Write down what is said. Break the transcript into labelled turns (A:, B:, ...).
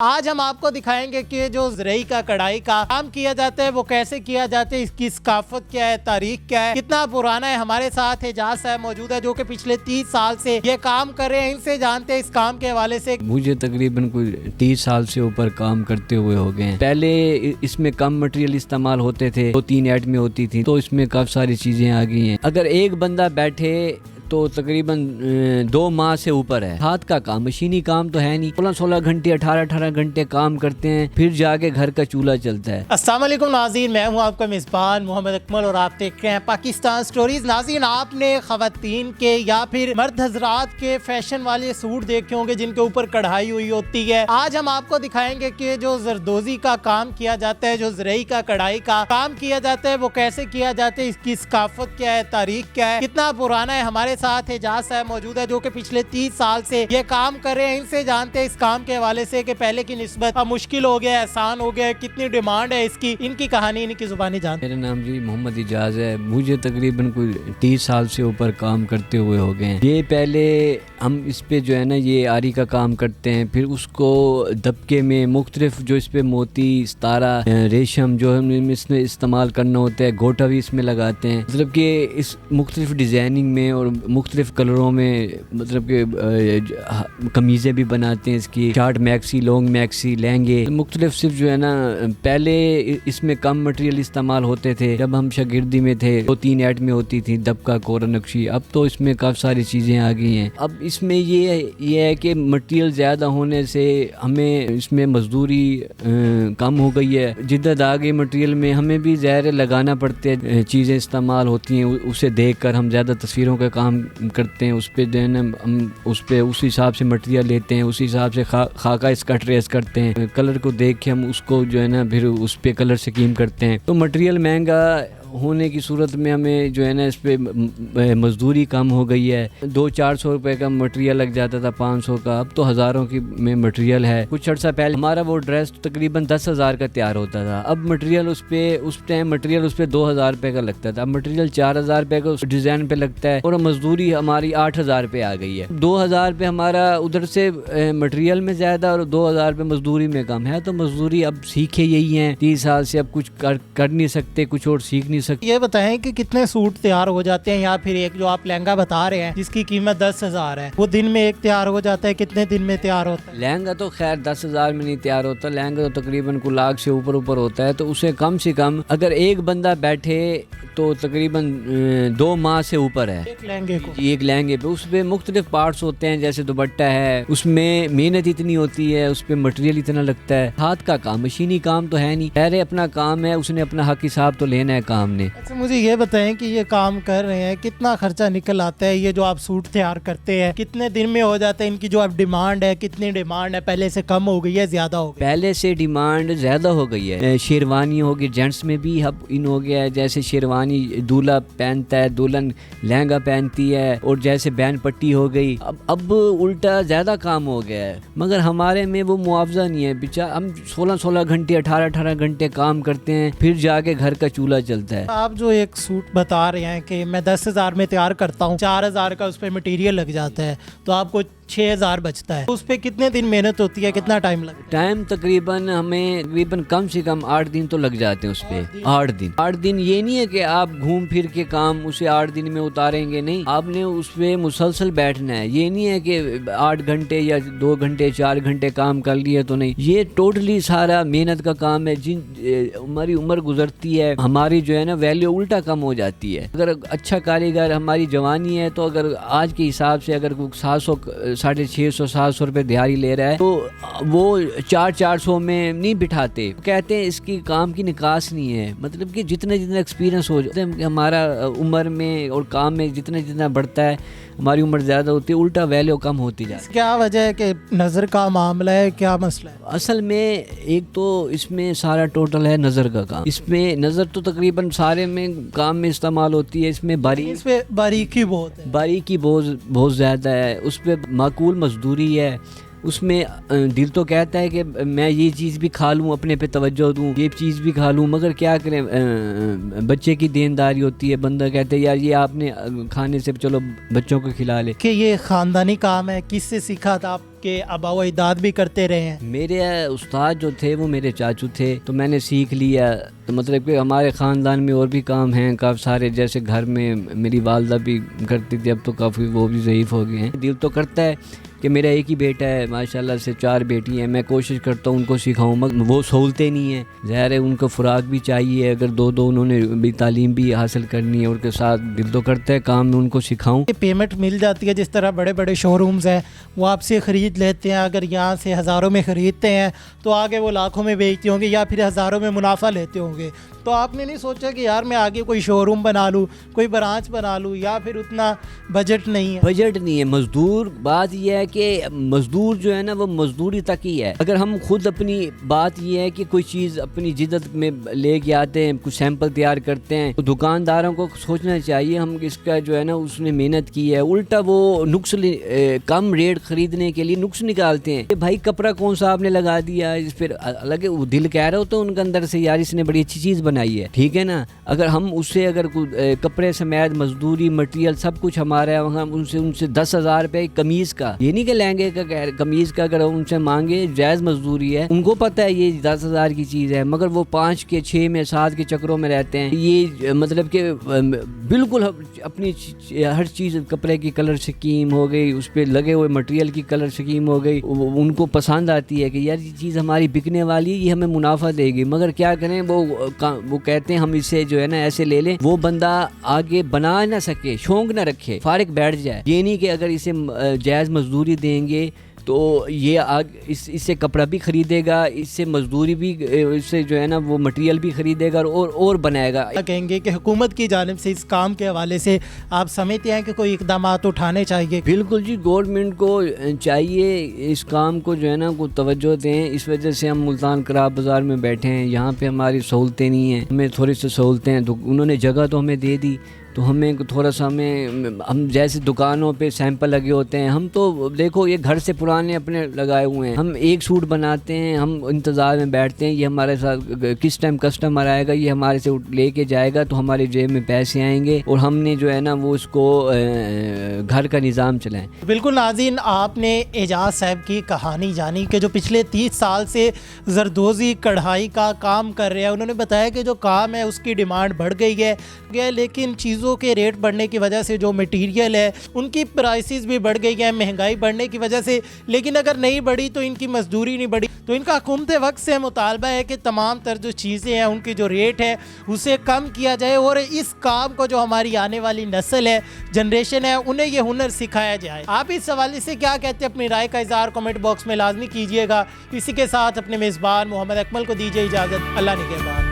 A: آج ہم آپ کو دکھائیں گے کہ جو زرعی کا کڑھائی کا کام کیا جاتا ہے وہ کیسے کیا جاتا ہے، اس کی ثقافت کیا ہے، تاریخ کیا ہے، کتنا پرانا ہے۔ ہمارے ساتھ اعجاز صاحب موجود ہے جو کہ پچھلے 30 سال سے یہ کام کر رہے ہیں، ان سے جانتے ہیں اس کام کے حوالے سے۔
B: مجھے تقریباً کوئی 30 سال سے اوپر کام کرتے ہوئے ہو گئے ہیں۔ پہلے اس میں کم مٹیریل استعمال ہوتے تھے، 2-3 ایٹمیں ہوتی تھی، تو اس میں کافی ساری چیزیں آ گئی ہیں۔ اگر ایک بندہ بیٹھے تو تقریباً 2 ماہ سے اوپر ہے۔ ہاتھ کا کام، مشینی کام تو ہے نہیں۔ 16 گھنٹے 18 گھنٹے کام کرتے ہیں، پھر جا کے گھر کا چولہا چلتا ہے۔
A: السلام علیکم ناظرین، میں ہوں آپ کا میزبان محمد اکمل اور آپ دیکھ رہے ہیں پاکستان سٹوریز۔ ناظرین، آپ نے خواتین کے یا پھر مرد حضرات کے فیشن والے سوٹ دیکھے ہوں گے جن کے اوپر کڑھائی ہوئی ہوتی ہے۔ آج ہم آپ کو دکھائیں گے کہ جو زردوزی کا کام کیا جاتا ہے، جو زرعی کا کڑھائی کا کام کیا جاتا ہے وہ کیسے کیا جاتا ہے، اس کی ثقافت کیا ہے، تاریخ کیا ہے، کتنا پرانا ہے۔ ہمارے ساتھ اعجاز صاحب موجود ہے جو کہ پچھلے 30 سال سے یہ کام کر رہے ہیں، ان سے جانتے ہیں اس کام کے حوالے سے کہ پہلے کی نسبت اب مشکل ہو گیا ہے، آسان ہو گیا ہے، کتنی ڈیمانڈ ہے اس کی، ان کی کہانی ان کی زبانی جانتے ہیں۔
B: میرا نام جی محمد اعجاز ہے۔ مجھے تقریباً کوئی 30 سال سے اوپر کام کرتے ہوئے ہو گئے ہیں۔ یہ پہلے ہم اس پہ جو ہے نا یہ آری کا کام کرتے ہیں، پھر اس کو دبکے میں مختلف جو اس پہ موتی، ستارہ، ریشم جو ہم اس میں استعمال کرنا ہوتا ہے، گوٹا بھی اس میں لگاتے ہیں۔ مطلب کہ اس مختلف ڈیزائننگ میں اور مختلف کلروں میں، مطلب کہ قمیضیں بھی بناتے ہیں، اس کی شارٹ میکسی، لانگ میکسی، لہنگے مختلف۔ صرف جو ہے نا پہلے اس میں کم مٹیریل استعمال ہوتے تھے، جب ہم شاگردی میں تھے 2-3 ایٹمیں ہوتی تھی، دبکا، کورا نقشی۔ اب تو اس میں کافی ساری چیزیں آ گئی ہیں۔ اب اس میں یہ ہے کہ مٹیریل زیادہ ہونے سے ہمیں اس میں مزدوری کم ہو گئی ہے، جدت آ گئی مٹیریل میں، ہمیں بھی ظاہر لگانا پڑتے ہیں، چیزیں استعمال ہوتی ہیں، اسے دیکھ کر ہم زیادہ تصویروں کا کام کرتے ہیں، اس پہ جو ہے نا ہم اس پہ اس حساب سے مٹیریل لیتے ہیں، اس حساب سے خاکہ اس کا ٹریس کرتے ہیں، کلر کو دیکھ کے ہم اس کو جو ہے نا پھر اس پہ کلر سکیم کرتے ہیں۔ تو مٹیریل مہنگا ہونے کی صورت میں ہمیں جو ہے نا اس پہ مزدوری کم ہو گئی ہے۔ 200-400 روپے کا مٹیریل لگ جاتا تھا، 500 کا، اب تو ہزاروں کی میں مٹیریل ہے۔ کچھ عرصہ پہلے ہمارا وہ ڈریس تقریباً 10,000 کا تیار ہوتا تھا، اب مٹیریل اس ٹائم مٹیریل اس پہ 2,000 روپے کا لگتا تھا، اب مٹیریل 4,000 روپے کا اس ڈیزائن پہ لگتا ہے، اور مزدوری ہماری 8,000 روپے آ گئی ہے۔ 2,000 روپے ہمارا ادھر سے مٹیریل میں زیادہ اور 2,000 روپے مزدوری میں کم ہے۔ تو مزدوری اب سیکھے یہی ہیں، 30 سال سے اب کچھ کر نہیں سکتے، کچھ اور سیکھ نہیں سکتے۔
A: یہ بتائیں کہ کتنے سوٹ تیار ہو جاتے ہیں، یا پھر ایک جو آپ لہنگا بتا رہے ہیں جس کی قیمت 10,000 ہے، وہ دن میں ایک تیار ہو جاتا ہے، کتنے دن میں تیار ہوتا ہے؟
B: لہنگا تو خیر 10,000 میں نہیں تیار ہوتا، لہنگا تو تقریباً کوئی لاکھ سے اوپر ہوتا ہے، تو اسے کم سے کم اگر ایک بندہ بیٹھے تو تقریباً 2 ماہ سے اوپر ہے
A: ایک لہنگے کو۔
B: ایک لہنگے پہ۔ اس پہ مختلف پارٹس ہوتے ہیں، جیسے دوپٹہ ہے، اس میں محنت اتنی ہوتی ہے، اس پہ مٹیریل اتنا لگتا ہے۔ ہاتھ کا کام، مشینی کام تو ہے نہیں، خیر اپنا کام ہے، اس نے اپنا حق حساب تو لینا ہے کام نے۔
A: اچھا، مجھے یہ بتائیں کہ یہ کام کر رہے ہیں کتنا خرچہ نکل آتا ہے، یہ جو آپ سوٹ تیار کرتے ہیں کتنے دن میں ہو جاتا ہے، ان کی جو اب ڈیمانڈ ہے کتنی ڈیمانڈ ہے، پہلے سے کم ہو گئی ہے، زیادہ ہو گئی؟
B: پہلے سے ڈیمانڈ زیادہ ہو گئی ہے۔ شیروانی ہو گئی، جینٹس میں بھی اب ان ہو گیا ہے، جیسے شیروانی دولہا پہنتا ہے، دلہن لہنگا پہنتی ہے، اور جیسے بین پٹی ہو گئی۔ اب الٹا زیادہ کام ہو گیا ہے، مگر ہمارے میں وہ معاوضہ نہیں ہے۔ بیچارہ ہم 16 گھنٹے 18 گھنٹے کام کرتے ہیں، پھر جا کے گھر کا چولہا چلتا ہے۔
A: آپ جو ایک سوٹ بتا رہے ہیں کہ میں 10,000 میں تیار کرتا ہوں، 4,000 کا اس پہ مٹیریل لگ جاتا ہے، تو آپ کو 6,000 بچتا ہے، اس پہ کتنے دن محنت ہوتی ہے، کتنا ٹائم لگتا ہے؟
B: ٹائم تقریباً ہمیں کم سے کم 8 دن تو لگ جاتے ہیں اس پہ۔ 8 دن یہ نہیں ہے کہ آپ گھوم پھر کے کام اسے 8 دن میں اتاریں گے، نہیں، آپ نے اس پہ مسلسل بیٹھنا ہے۔ یہ نہیں ہے کہ 8 گھنٹے یا 2 گھنٹے 4 گھنٹے کام کر لیے تو نہیں، یہ ٹوٹلی سارا محنت کا کام ہے۔ ہماری عمر گزرتی ہے، ہماری جو ہے نا ویلیو الٹا کم ہو جاتی ہے۔ اگر اچھا کاریگر، ہماری جوانی ہے، تو اگر آج کے حساب سے اگر 600-700 روپے دیہاڑی لے رہا ہے تو وہ 400 میں نہیں بٹھاتے۔ کہتے ہیں اس کی کام کی نکاس نہیں ہے، مطلب کہ جتنا ایکسپیرینس ہو جاتا ہے ہمارا عمر میں اور کام میں، جتنا بڑھتا ہے ہماری عمر زیادہ ہوتی ہے، الٹا ویلیو کم ہوتی جاتی ہے۔
A: کیا وجہ ہے کہ نظر کا معاملہ ہے، کیا مسئلہ ہے؟
B: اصل میں ایک تو اس میں سارا ٹوٹل ہے نظر کا کام۔ اس میں نظر تو تقریباً سارے میں کام میں استعمال ہوتی ہے، اس میں
A: باریکی بہت ہے،
B: باریکی بہت زیادہ ہے، اس پہ معقول مزدوری ہے۔ اس میں دل تو کہتا ہے کہ میں یہ چیز بھی کھا لوں، اپنے پہ توجہ دوں، یہ چیز بھی کھا لوں، مگر کیا کریں، بچے کی دینداری ہوتی ہے، بندہ کہتا ہے یار یہ آپ نے کھانے سے چلو بچوں کو کھلا لے۔
A: کہ یہ خاندانی کام ہے، کس سے سیکھا تھا آپ؟ آپ کے آبا و اجداد بھی کرتے رہے ہیں؟
B: میرے استاد جو تھے وہ میرے چاچو تھے، تو میں نے سیکھ لیا. تو مطلب کہ ہمارے خاندان میں اور بھی کام ہیں کافی سارے، جیسے گھر میں میری والدہ بھی کرتی تھی، اب تو کافی وہ بھی ضعیف ہو گئے ہیں. دل تو کرتا ہے کہ میرا ایک ہی بیٹا ہے، ماشاءاللہ سے 4 بیٹی ہیں، میں کوشش کرتا ہوں ان کو سکھاؤں، مگر وہ سہولتیں نہیں ہیں. ظاہر ہے ان کو خوراک بھی چاہیے، اگر دو انہوں نے بھی تعلیم بھی حاصل کرنی ہے، اور کے ساتھ دل تو کرتا ہے کام میں ان کو سکھاؤں.
A: پیمنٹ مل جاتی ہے، جس طرح بڑے بڑے شو رومز ہیں وہ آپ سے خرید لیتے ہیں، اگر یہاں سے ہزاروں میں خریدتے ہیں تو آگے وہ لاکھوں میں بیچتے ہوں گے یا پھر ہزاروں میں منافع لیتے ہوں گے. تو آپ نے نہیں سوچا کہ یار میں آگے کوئی شو روم بنا لوں، کوئی برانچ بنا لوں، یا پھر اتنا بجٹ نہیں ہے؟
B: بجٹ نہیں ہے. مزدور، بات یہ ہے کہ مزدور جو ہے نا وہ مزدوری تک ہی ہے. اگر ہم خود اپنی بات یہ ہے کہ کوئی چیز اپنی جدت میں لے کے آتے ہیں، کچھ سیمپل تیار کرتے ہیں، تو دکانداروں کو سوچنا چاہیے ہم اس کا جو ہے نا اس نے محنت کی ہے، الٹا وہ نقص کم ریٹ خریدنے کے لیے نقص نکالتے ہیں کہ بھائی کپڑا کون سا آپ نے لگا دیا. پھر الگ وہ دل کہہ رہا ہوتا ہے ان کے اندر سے، یار اس نے بڑی اچھی چیز بنائی ہے، ٹھیک ہے نا. اگر ہم اس سے اگر کپڑے سمیت مزدوری مٹیریل سب کچھ ہمارا ہے، ہم ان سے 10,000 روپے قمیض کا، یہ نہیں کہ لہنگے کا، قمیض کا اگر ان سے مانگے، جائز مزدوری ہے، ان کو پتہ ہے یہ 10,000 کی چیز ہے، مگر وہ 5 کے 6 میں 7 کے چکروں میں رہتے ہیں. یہ مطلب کہ بالکل اپنی ہر چیز، کپڑے کی کلر سکیم ہو گئی، اس پہ لگے ہوئے مٹیریل کی کلر سکیم ہو گئی، ان کو پسند آتی ہے کہ یار یہ چیز ہماری بکنے والی ہے، یہ ہمیں منافع دے گی. مگر کیا کریں، وہ کہتے ہیں ہم اسے جو ہے نا ایسے لے لیں، وہ بندہ آگے بنا نہ سکے، شوق نہ رکھے، فارغ بیٹھ جائے. یہ نہیں کہ اگر اسے جائز مزدوری دیں گے تو یہ اس سے کپڑا بھی خریدے گا، اس سے مزدوری بھی، اس سے جو ہے نا وہ مٹیریل بھی خریدے گا اور بنائے گا.
A: کہیں گے کہ حکومت کی جانب سے اس کام کے حوالے سے آپ سمجھتے ہیں کہ کوئی اقدامات اٹھانے چاہیے؟
B: بالکل جی، گورنمنٹ کو چاہیے اس کام کو جو ہے نا کو توجہ دیں. اس وجہ سے ہم ملتان کراب بازار میں بیٹھے ہیں، یہاں پہ ہماری سہولتیں نہیں ہیں، ہمیں تھوڑی سی سہولتیں ہیں. تو انہوں نے جگہ تو ہمیں دے دی، تو ہمیں تھوڑا سا ہم جیسے دکانوں پہ سیمپل لگے ہوتے ہیں، ہم تو دیکھو یہ گھر سے پرانے اپنے لگائے ہوئے ہیں، ہم ایک سوٹ بناتے ہیں، ہم انتظار میں بیٹھتے ہیں یہ ہمارے ساتھ کس ٹائم کسٹمر آئے گا، یہ ہمارے سے لے کے جائے گا تو ہمارے جیب میں پیسے آئیں گے، اور ہم نے جو ہے نا وہ اس کو گھر کا نظام چلائیں.
A: بالکل ناظرین، آپ نے اعجاز صاحب کی کہانی جانی کہ جو پچھلے 30 سال سے زردوزی کڑھائی کا کام کر رہے ہیں. انہوں نے بتایا کہ جو کام ہے اس کی ڈیمانڈ بڑھ گئی ہے، لیکن چیزوں کے ریٹ بڑھنے کی وجہ سے جو مٹیریل ہے ان کی پرائسز بھی بڑھ گئی ہیں، مہنگائی بڑھنے کی وجہ سے. لیکن اگر نہیں بڑھی تو ان کی مزدوری نہیں بڑھی. تو ان کا حکومت وقت سے مطالبہ ہے کہ تمام تر جو چیزیں ہیں ان کی جو ریٹ ہے اسے کم کیا جائے، اور اس کام کو جو ہماری آنے والی نسل ہے، جنریشن ہے، انہیں یہ ہنر سکھایا جائے. آپ اس حوالے سے کیا کہتے ہیں؟ اپنی رائے کا اظہار کمنٹ باکس میں لازمی کیجیے گا. اسی کے ساتھ اپنے میزبان محمد اکمل کو دیجیے اجازت. اللہ نگہبان.